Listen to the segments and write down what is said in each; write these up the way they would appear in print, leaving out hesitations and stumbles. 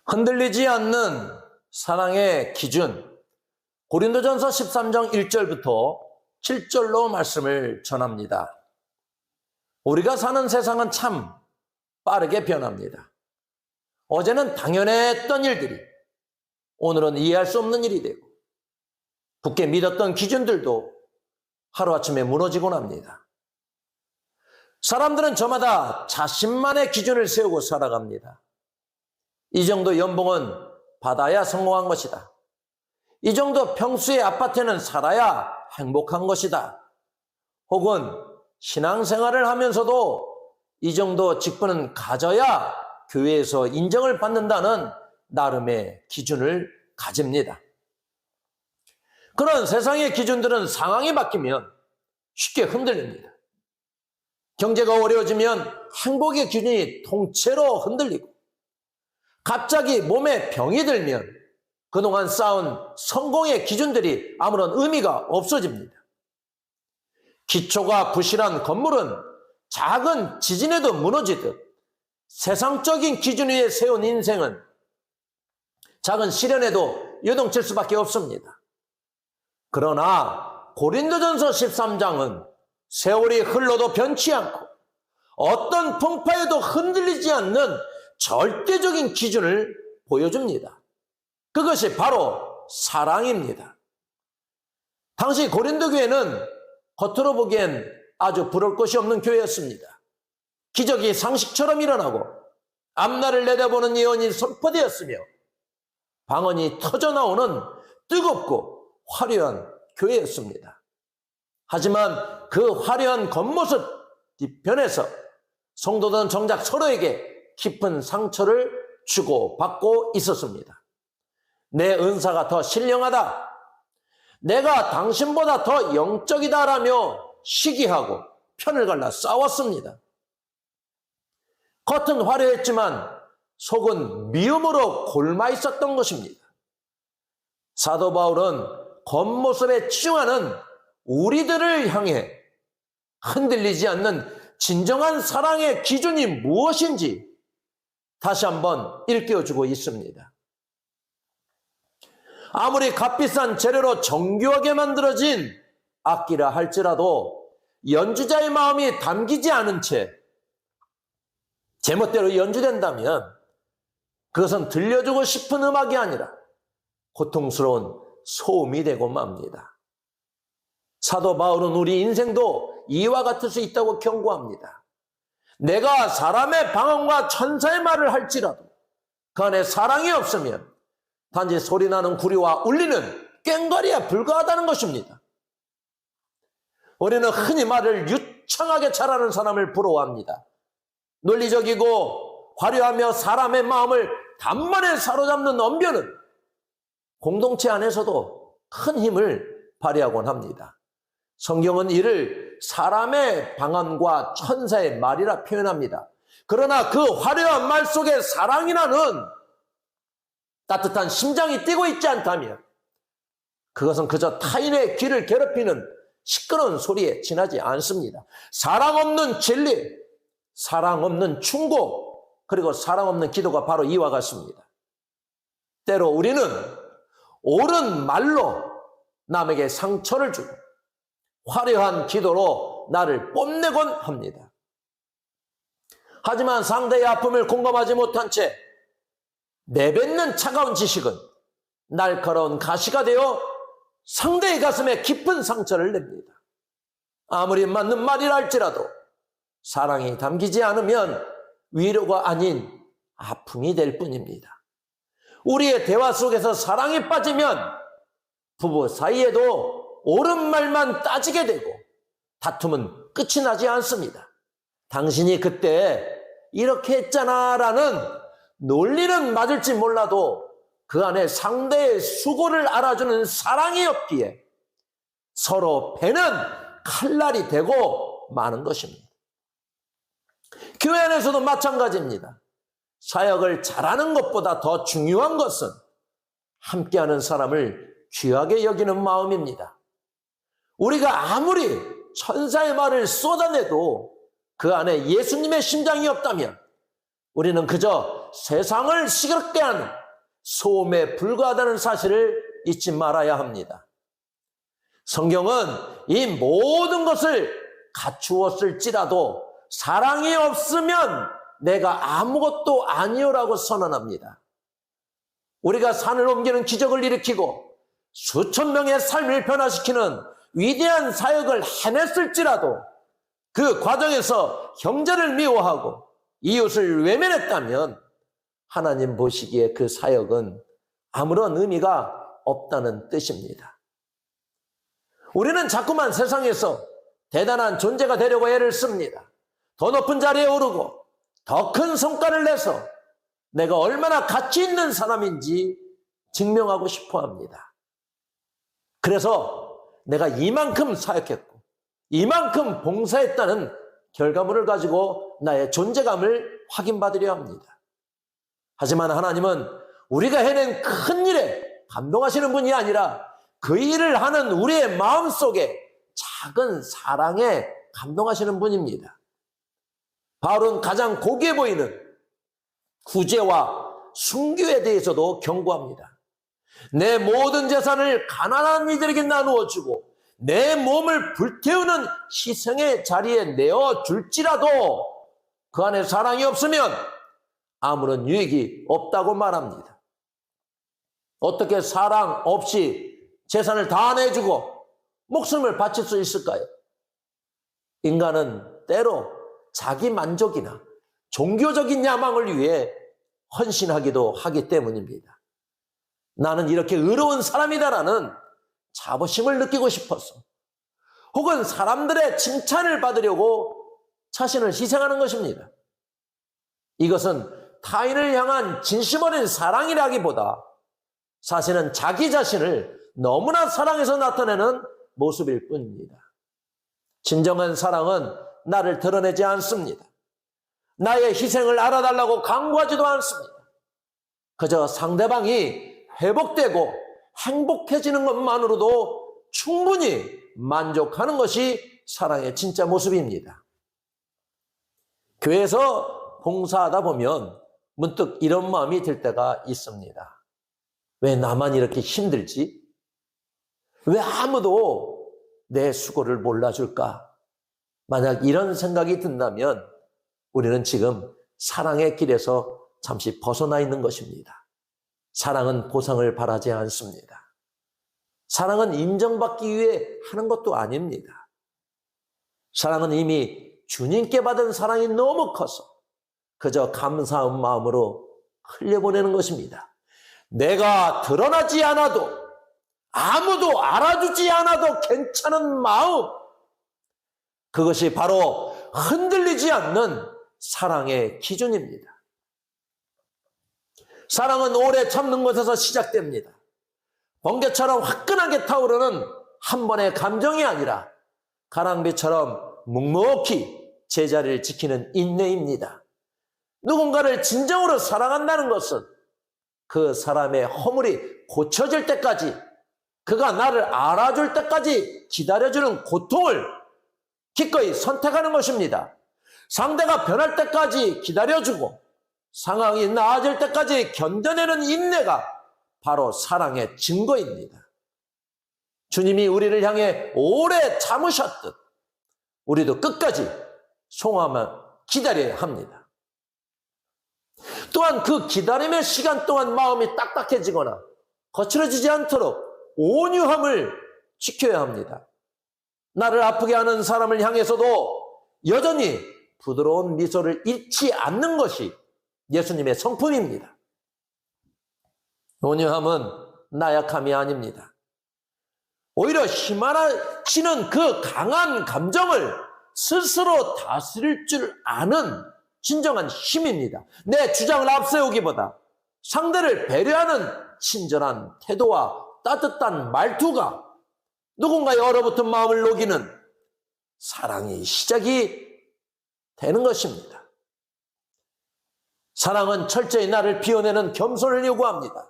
흔들리지 않는 사랑의 기준, 고린도전서 13장 1절부터 7절로 말씀을 전합니다. 우리가 사는 세상은 참 빠르게 변합니다. 어제는 당연했던 일들이 오늘은 이해할 수 없는 일이 되고, 굳게 믿었던 기준들도 하루아침에 무너지곤 합니다. 사람들은 저마다 자신만의 기준을 세우고 살아갑니다. 이 정도 연봉은 받아야 성공한 것이다. 이 정도 평수의 아파트는 살아야 행복한 것이다. 혹은 신앙생활을 하면서도 이 정도 직분은 가져야 교회에서 인정을 받는다는 나름의 기준을 가집니다. 그런 세상의 기준들은 상황이 바뀌면 쉽게 흔들립니다. 경제가 어려워지면 행복의 기준이 통째로 흔들리고, 갑자기 몸에 병이 들면 그동안 쌓은 성공의 기준들이 아무런 의미가 없어집니다. 기초가 부실한 건물은 작은 지진에도 무너지듯 세상적인 기준 위에 세운 인생은 작은 시련에도 요동칠 수밖에 없습니다. 그러나 고린도전서 13장은 세월이 흘러도 변치 않고 어떤 풍파에도 흔들리지 않는 절대적인 기준을 보여줍니다. 그것이 바로 사랑입니다. 당시 고린도 교회는 겉으로 보기엔 아주 부러울 것이 없는 교회였습니다. 기적이 상식처럼 일어나고 앞날을 내다보는 예언이 선포되었으며 방언이 터져나오는 뜨겁고 화려한 교회였습니다. 하지만 그 화려한 겉모습 뒤편에서 성도들은 정작 서로에게 깊은 상처를 주고받고 있었습니다. 내 은사가 더 신령하다, 내가 당신보다 더 영적이다라며 시기하고 편을 갈라 싸웠습니다. 겉은 화려했지만 속은 미움으로 골마 있었던 것입니다. 사도 바울은 겉모습에 치중하는 우리들을 향해 흔들리지 않는 진정한 사랑의 기준이 무엇인지 다시 한번 일깨워주고 있습니다. 아무리 값비싼 재료로 정교하게 만들어진 악기라 할지라도 연주자의 마음이 담기지 않은 채 제멋대로 연주된다면 그것은 들려주고 싶은 음악이 아니라 고통스러운 소음이 되고 맙니다. 사도 바울은 우리 인생도 이와 같을 수 있다고 경고합니다. 내가 사람의 방언과 천사의 말을 할지라도 그 안에 사랑이 없으면 단지 소리나는 구리와 울리는 꽹과리에 불과하다는 것입니다. 우리는 흔히 말을 유창하게 잘하는 사람을 부러워합니다. 논리적이고 화려하며 사람의 마음을 단번에 사로잡는 언변은 공동체 안에서도 큰 힘을 발휘하곤 합니다. 성경은 이를 사람의 방언과 천사의 말이라 표현합니다. 그러나 그 화려한 말 속에 사랑이라는 따뜻한 심장이 뛰고 있지 않다면 그것은 그저 타인의 귀를 괴롭히는 시끄러운 소리에 지나지 않습니다. 사랑 없는 진리, 사랑 없는 충고, 그리고 사랑 없는 기도가 바로 이와 같습니다. 때로 우리는 옳은 말로 남에게 상처를 주고 화려한 기도로 나를 뽐내곤 합니다. 하지만 상대의 아픔을 공감하지 못한 채 내뱉는 차가운 지식은 날카로운 가시가 되어 상대의 가슴에 깊은 상처를 냅니다. 아무리 맞는 말이라 할지라도 사랑이 담기지 않으면 위로가 아닌 아픔이 될 뿐입니다. 우리의 대화 속에서 사랑이 빠지면 부부 사이에도 옳은 말만 따지게 되고 다툼은 끝이 나지 않습니다. 당신이 그때 이렇게 했잖아 라는 논리는 맞을지 몰라도 그 안에 상대의 수고를 알아주는 사랑이 없기에 서로 베는 칼날이 되고 마는 것입니다. 교회 안에서도 마찬가지입니다. 사역을 잘하는 것보다 더 중요한 것은 함께하는 사람을 귀하게 여기는 마음입니다. 우리가 아무리 천사의 말을 쏟아내도 그 안에 예수님의 심장이 없다면 우리는 그저 세상을 시끄럽게 하는 소음에 불과하다는 사실을 잊지 말아야 합니다. 성경은 이 모든 것을 갖추었을지라도 사랑이 없으면 내가 아무것도 아니오라고 선언합니다. 우리가 산을 옮기는 기적을 일으키고 수천 명의 삶을 변화시키는 위대한 사역을 해냈을지라도 그 과정에서 형제를 미워하고 이웃을 외면했다면 하나님 보시기에 그 사역은 아무런 의미가 없다는 뜻입니다. 우리는 자꾸만 세상에서 대단한 존재가 되려고 애를 씁니다. 더 높은 자리에 오르고 더 큰 성과를 내서 내가 얼마나 가치 있는 사람인지 증명하고 싶어 합니다. 그래서 내가 이만큼 사역했고 이만큼 봉사했다는 결과물을 가지고 나의 존재감을 확인받으려 합니다. 하지만 하나님은 우리가 해낸 큰 일에 감동하시는 분이 아니라 그 일을 하는 우리의 마음속에 작은 사랑에 감동하시는 분입니다. 바울은 가장 고귀해 보이는 구제와 순교에 대해서도 경고합니다. 내 모든 재산을 가난한 이들에게 나누어 주고 내 몸을 불태우는 희생의 자리에 내어줄지라도 그 안에 사랑이 없으면 아무런 유익이 없다고 말합니다. 어떻게 사랑 없이 재산을 다 내주고 목숨을 바칠 수 있을까요? 인간은 때로 자기 만족이나 종교적인 야망을 위해 헌신하기도 하기 때문입니다. 나는 이렇게 의로운 사람이다라는 자부심을 느끼고 싶어서 혹은 사람들의 칭찬을 받으려고 자신을 희생하는 것입니다. 이것은 타인을 향한 진심 어린 사랑이라기보다 사실은 자기 자신을 너무나 사랑해서 나타내는 모습일 뿐입니다. 진정한 사랑은 나를 드러내지 않습니다. 나의 희생을 알아달라고 강구하지도 않습니다. 그저 상대방이 회복되고 행복해지는 것만으로도 충분히 만족하는 것이 사랑의 진짜 모습입니다. 교회에서 봉사하다 보면 문득 이런 마음이 들 때가 있습니다. 왜 나만 이렇게 힘들지? 왜 아무도 내 수고를 몰라줄까? 만약 이런 생각이 든다면 우리는 지금 사랑의 길에서 잠시 벗어나 있는 것입니다. 사랑은 보상을 바라지 않습니다. 사랑은 인정받기 위해 하는 것도 아닙니다. 사랑은 이미 주님께 받은 사랑이 너무 커서 그저 감사한 마음으로 흘려보내는 것입니다. 내가 드러나지 않아도 아무도 알아주지 않아도 괜찮은 마음, 그것이 바로 흔들리지 않는 사랑의 기준입니다. 사랑은 오래 참는 것에서 시작됩니다. 번개처럼 화끈하게 타오르는 한 번의 감정이 아니라 가랑비처럼 묵묵히 제자리를 지키는 인내입니다. 누군가를 진정으로 사랑한다는 것은 그 사람의 허물이 고쳐질 때까지, 그가 나를 알아줄 때까지 기다려주는 고통을 기꺼이 선택하는 것입니다. 상대가 변할 때까지 기다려주고 상황이 나아질 때까지 견뎌내는 인내가 바로 사랑의 증거입니다. 주님이 우리를 향해 오래 참으셨듯 우리도 끝까지 송하며 기다려야 합니다. 또한 그 기다림의 시간 동안 마음이 딱딱해지거나 거칠어지지 않도록 온유함을 지켜야 합니다. 나를 아프게 하는 사람을 향해서도 여전히 부드러운 미소를 잃지 않는 것이 예수님의 성품입니다. 온유함은 나약함이 아닙니다. 오히려 힘많아지는 그 강한 감정을 스스로 다스릴 줄 아는 진정한 힘입니다. 내 주장을 앞세우기보다 상대를 배려하는 친절한 태도와 따뜻한 말투가 누군가의 얼어붙은 마음을 녹이는 사랑의 시작이 되는 것입니다. 사랑은 철저히 나를 비워내는 겸손을 요구합니다.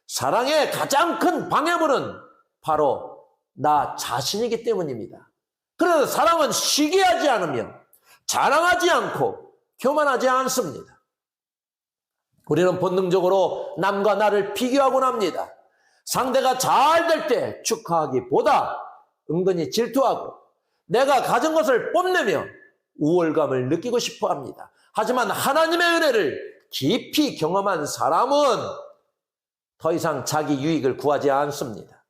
사랑의 가장 큰 방해물은 바로 나 자신이기 때문입니다. 그래서 사랑은 쉬게 하지 않으며 자랑하지 않고 교만하지 않습니다. 우리는 본능적으로 남과 나를 비교하곤 합니다. 상대가 잘 될 때 축하하기보다 은근히 질투하고 내가 가진 것을 뽐내며 우월감을 느끼고 싶어 합니다. 하지만 하나님의 은혜를 깊이 경험한 사람은 더 이상 자기 유익을 구하지 않습니다.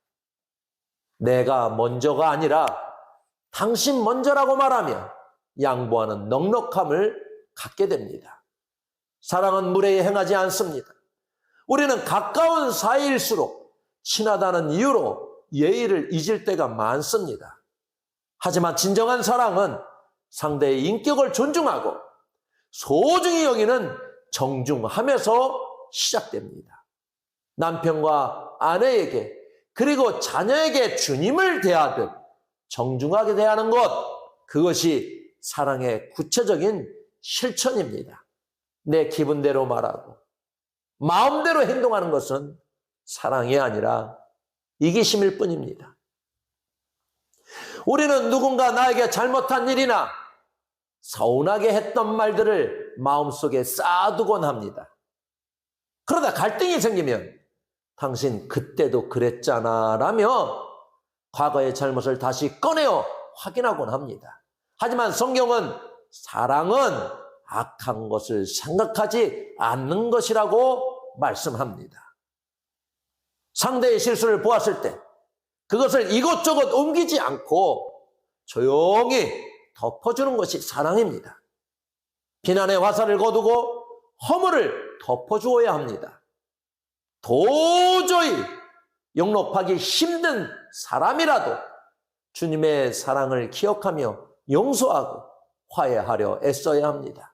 내가 먼저가 아니라 당신 먼저라고 말하며 양보하는 넉넉함을 갖게 됩니다. 사랑은 무례에 행하지 않습니다. 우리는 가까운 사이일수록 친하다는 이유로 예의를 잊을 때가 많습니다. 하지만 진정한 사랑은 상대의 인격을 존중하고 소중히 여기는 정중함에서 시작됩니다. 남편과 아내에게 그리고 자녀에게 주님을 대하듯 정중하게 대하는 것, 그것이 사랑의 구체적인 실천입니다. 내 기분대로 말하고 마음대로 행동하는 것은 사랑이 아니라 이기심일 뿐입니다. 우리는 누군가 나에게 잘못한 일이나 서운하게 했던 말들을 마음속에 쌓아두곤 합니다. 그러다 갈등이 생기면 당신 그때도 그랬잖아 라며 과거의 잘못을 다시 꺼내어 확인하곤 합니다. 하지만 성경은 사랑은 악한 것을 생각하지 않는 것이라고 말씀합니다. 상대의 실수를 보았을 때 그것을 이곳저곳 옮기지 않고 조용히 덮어주는 것이 사랑입니다. 비난의 화살을 거두고 허물을 덮어주어야 합니다. 도저히 용납하기 힘든 사람이라도 주님의 사랑을 기억하며 용서하고 화해하려 애써야 합니다.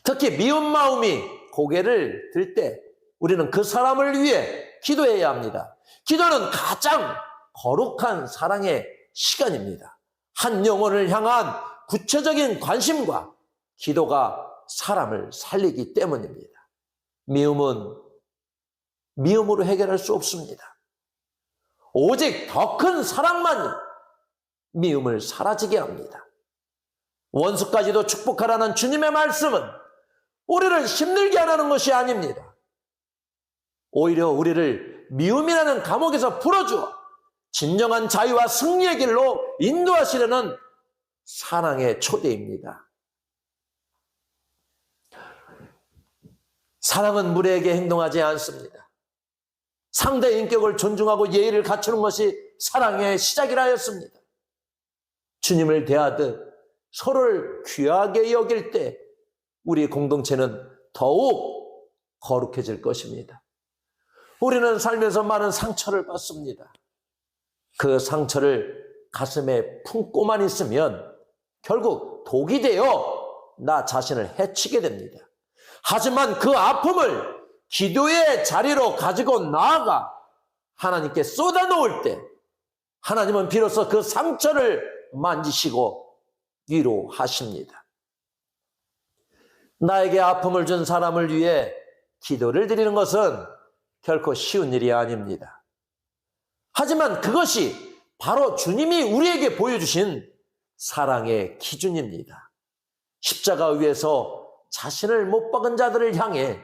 특히 미운 마음이 고개를 들 때 우리는 그 사람을 위해 기도해야 합니다. 기도는 가장 거룩한 사랑의 시간입니다. 한 영혼을 향한 구체적인 관심과 기도가 사람을 살리기 때문입니다. 미움은 미움으로 해결할 수 없습니다. 오직 더 큰 사랑만이 미움을 사라지게 합니다. 원수까지도 축복하라는 주님의 말씀은 우리를 힘들게 하라는 것이 아닙니다. 오히려 우리를 미움이라는 감옥에서 풀어주어 진정한 자유와 승리의 길로 인도하시려는 사랑의 초대입니다. 사랑은 무례하게 행동하지 않습니다. 상대의 인격을 존중하고 예의를 갖추는 것이 사랑의 시작이라 하였습니다. 주님을 대하듯 서로를 귀하게 여길 때 우리 공동체는 더욱 거룩해질 것입니다. 우리는 살면서 많은 상처를 받습니다. 그 상처를 가슴에 품고만 있으면 결국 독이 되어 나 자신을 해치게 됩니다. 하지만 그 아픔을 기도의 자리로 가지고 나아가 하나님께 쏟아놓을 때 하나님은 비로소 그 상처를 만지시고 위로하십니다. 나에게 아픔을 준 사람을 위해 기도를 드리는 것은 결코 쉬운 일이 아닙니다. 하지만 그것이 바로 주님이 우리에게 보여주신 사랑의 기준입니다. 십자가 위에서 자신을 못 박은 자들을 향해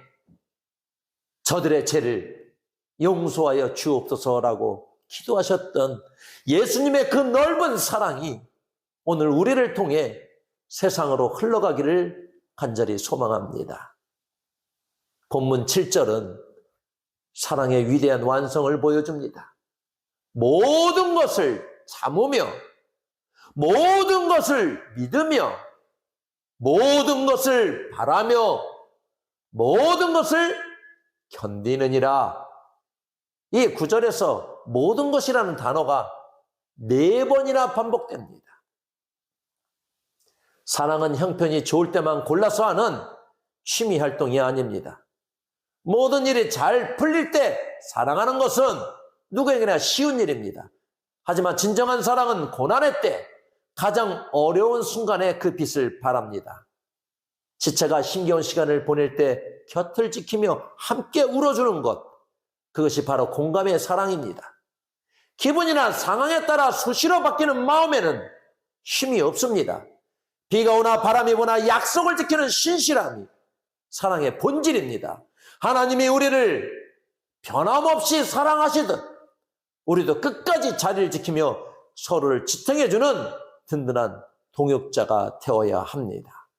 저들의 죄를 용서하여 주옵소서라고 기도하셨던 예수님의 그 넓은 사랑이 오늘 우리를 통해 세상으로 흘러가기를 간절히 소망합니다. 본문 7절은 사랑의 위대한 완성을 보여줍니다. 모든 것을 참으며 모든 것을 믿으며 모든 것을 바라며 모든 것을 견디느니라. 이 구절에서 모든 것이라는 단어가 4번이나 반복됩니다. 사랑은 형편이 좋을 때만 골라서 하는 취미 활동이 아닙니다. 모든 일이 잘 풀릴 때 사랑하는 것은 누구에게나 쉬운 일입니다. 하지만 진정한 사랑은 고난의 때 가장 어려운 순간에 그 빛을 발합니다. 지체가 힘겨운 시간을 보낼 때 곁을 지키며 함께 울어주는 것, 그것이 바로 공감의 사랑입니다. 기분이나 상황에 따라 수시로 바뀌는 마음에는 힘이 없습니다. 비가 오나 바람이 부나 약속을 지키는 신실함이 사랑의 본질입니다. 하나님이 우리를 변함없이 사랑하시듯 우리도 끝까지 자리를 지키며 서로를 지탱해주는 든든한 동역자가 되어야 합니다.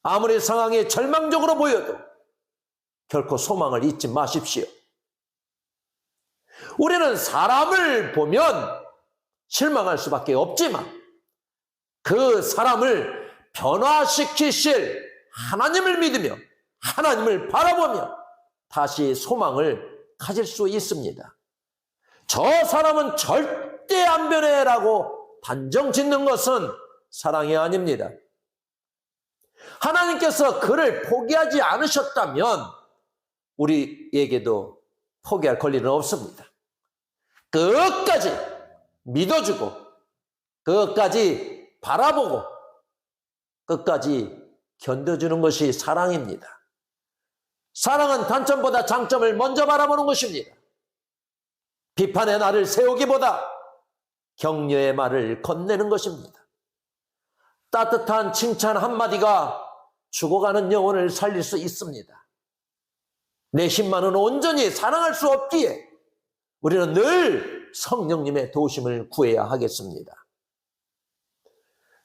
아무리 상황이 절망적으로 보여도 결코 소망을 잊지 마십시오. 우리는 사람을 보면 실망할 수밖에 없지만 그 사람을 변화시키실 하나님을 믿으며 하나님을 바라보며 다시 소망을 가질 수 있습니다. 저 사람은 절대 안 변해라고 단정 짓는 것은 사랑이 아닙니다. 하나님께서 그를 포기하지 않으셨다면 우리에게도 포기할 권리는 없습니다. 끝까지 믿어주고 끝까지 바라보고 끝까지 견뎌주는 것이 사랑입니다. 사랑은 단점보다 장점을 먼저 바라보는 것입니다. 비판의 날을 세우기보다 격려의 말을 건네는 것입니다. 따뜻한 칭찬 한마디가 죽어가는 영혼을 살릴 수 있습니다. 내 힘만은 온전히 사랑할 수 없기에 우리는 늘 성령님의 도우심을 구해야 하겠습니다.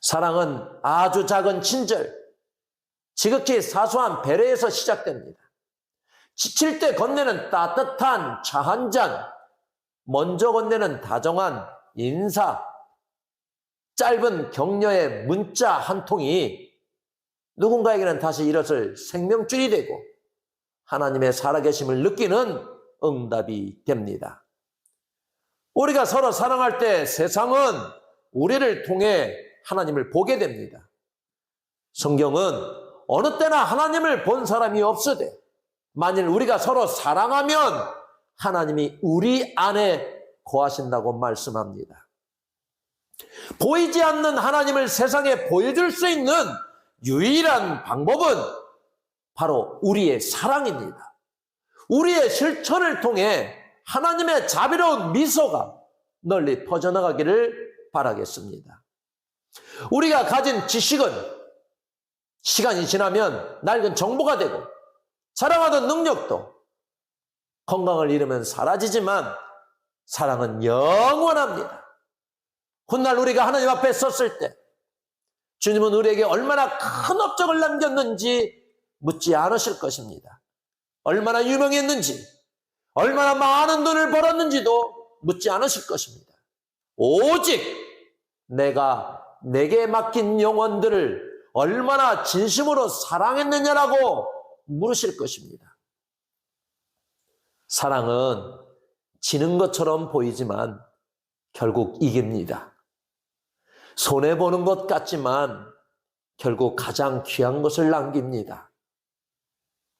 사랑은 아주 작은 친절, 지극히 사소한 배려에서 시작됩니다. 지칠 때 건네는 따뜻한 차 한 잔, 먼저 건네는 다정한 인사, 짧은 격려의 문자 한 통이 누군가에게는 다시 일어설 생명줄이 되고 하나님의 살아계심을 느끼는 응답이 됩니다. 우리가 서로 사랑할 때 세상은 우리를 통해 하나님을 보게 됩니다. 성경은 어느 때나 하나님을 본 사람이 없으되 만일 우리가 서로 사랑하면 하나님이 우리 안에 거하신다고 말씀합니다. 보이지 않는 하나님을 세상에 보여줄 수 있는 유일한 방법은 바로 우리의 사랑입니다. 우리의 실천을 통해 하나님의 자비로운 미소가 널리 퍼져나가기를 바라겠습니다. 우리가 가진 지식은 시간이 지나면 낡은 정보가 되고 자랑하던 능력도 건강을 잃으면 사라지지만 사랑은 영원합니다. 훗날 우리가 하나님 앞에 섰을 때 주님은 우리에게 얼마나 큰 업적을 남겼는지 묻지 않으실 것입니다. 얼마나 유명했는지, 얼마나 많은 돈을 벌었는지도 묻지 않으실 것입니다. 오직 내가 내게 맡긴 영혼들을 얼마나 진심으로 사랑했느냐라고 물으실 것입니다. 사랑은 지는 것처럼 보이지만 결국 이깁니다. 손해보는 것 같지만 결국 가장 귀한 것을 남깁니다.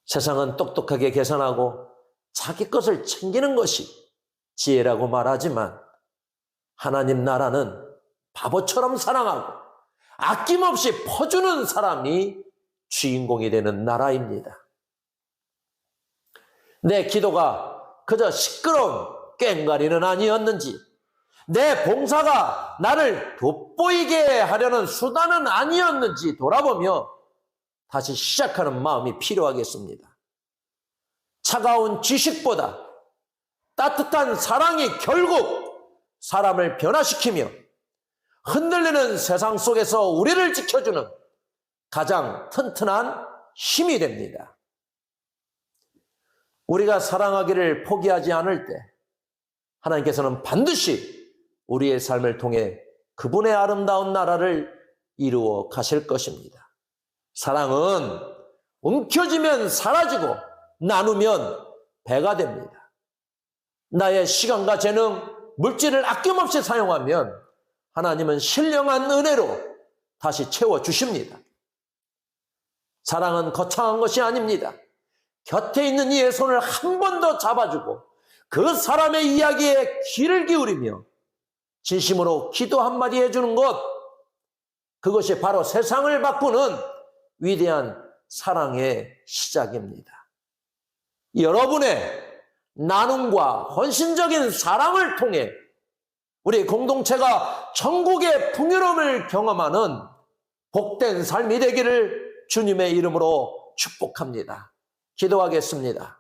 세상은 똑똑하게 계산하고 자기 것을 챙기는 것이 지혜라고 말하지만 하나님 나라는 바보처럼 사랑하고 아낌없이 퍼주는 사람이 주인공이 되는 나라입니다. 내 기도가 그저 시끄러운 꽹과리는 아니었는지, 내 봉사가 나를 돋보이게 하려는 수단은 아니었는지 돌아보며 다시 시작하는 마음이 필요하겠습니다. 차가운 지식보다 따뜻한 사랑이 결국 사람을 변화시키며 흔들리는 세상 속에서 우리를 지켜주는 가장 튼튼한 힘이 됩니다. 우리가 사랑하기를 포기하지 않을 때 하나님께서는 반드시 우리의 삶을 통해 그분의 아름다운 나라를 이루어 가실 것입니다. 사랑은 움켜쥐면 사라지고 나누면 배가 됩니다. 나의 시간과 재능, 물질을 아낌없이 사용하면 하나님은 신령한 은혜로 다시 채워주십니다. 사랑은 거창한 것이 아닙니다. 곁에 있는 이의 손을 한 번 더 잡아주고 그 사람의 이야기에 귀를 기울이며 진심으로 기도 한마디 해주는 것, 그것이 바로 세상을 바꾸는 위대한 사랑의 시작입니다. 여러분의 나눔과 헌신적인 사랑을 통해 우리 공동체가 천국의 풍요로움을 경험하는 복된 삶이 되기를 주님의 이름으로 축복합니다. 기도하겠습니다.